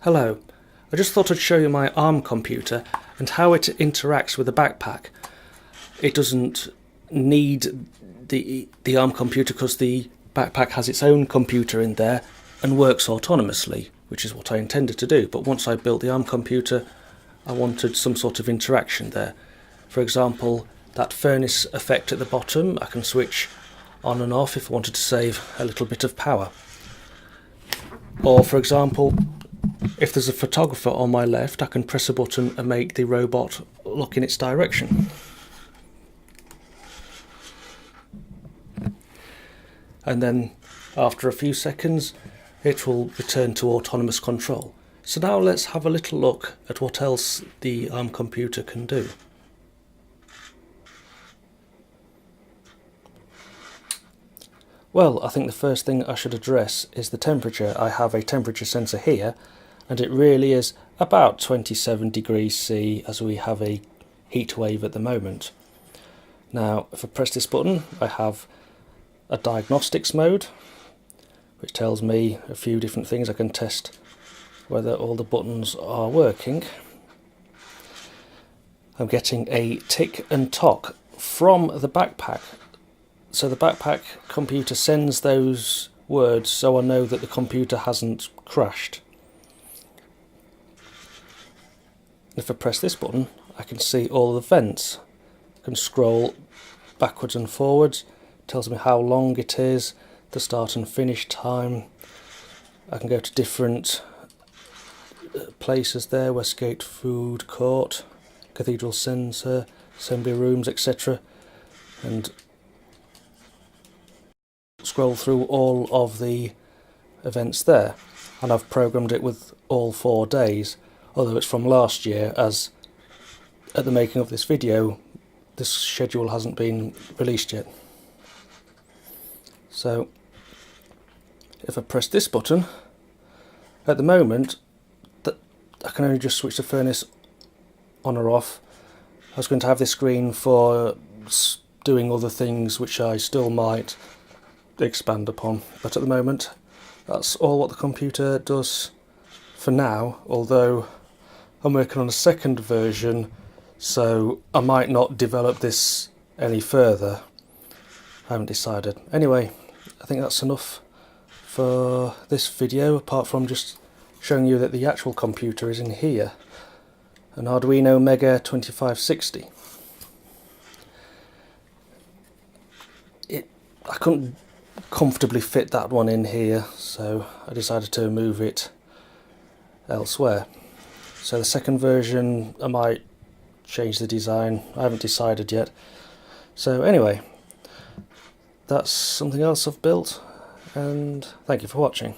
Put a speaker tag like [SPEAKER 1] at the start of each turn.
[SPEAKER 1] Hello, I just thought I'd show you my ARM computer and how it interacts with the backpack. It doesn't need the ARM computer because the backpack has its own computer in there and works autonomously, which is what I intended to do. But once I built the ARM computer, I wanted some sort of interaction there. For example, that furnace effect at the bottom, I can switch on and off if I wanted to save a little bit of power. Or for example, if there's a photographer on my left, I can press a button and make the robot look in its direction. And then after a few seconds it will return to autonomous control. So now let's have a little look at what else the ARM computer can do. Well, I think the first thing I should address is the temperature. I have a temperature sensor here, and it really is about 27 degrees C as we have a heat wave at the moment. Now, if I press this button, I have a diagnostics mode, which tells me a few different things. I can test whether all the buttons are working. I'm getting a tick and tock from the backpack. So the backpack computer sends those words so I know that the computer hasn't crashed. If I press this button, I can see all the vents. I can scroll backwards and forwards. It tells me how long it is, the start and finish time. I can go to different places there: Westgate Food Court, Cathedral Centre, assembly rooms, etc. and scroll through all of the events there. And I've programmed it with all 4 days, although it's from last year, as at the making of this video this schedule hasn't been released yet. So if I press this button, at the moment I can only just switch the furnace on or off. I was going to have this screen for doing other things which I still might expand upon, but at the moment that's all what the computer does for now, although I'm working on a second version, so I might not develop this any further. I haven't decided. Anyway, I think that's enough for this video, apart from just showing you that the actual computer is in here, an Arduino Mega 2560. I couldn't comfortably fit that one in here, so I decided to move it elsewhere. So the second version, I might change the design. I haven't decided yet. So anyway, that's something else I've built, and thank you for watching.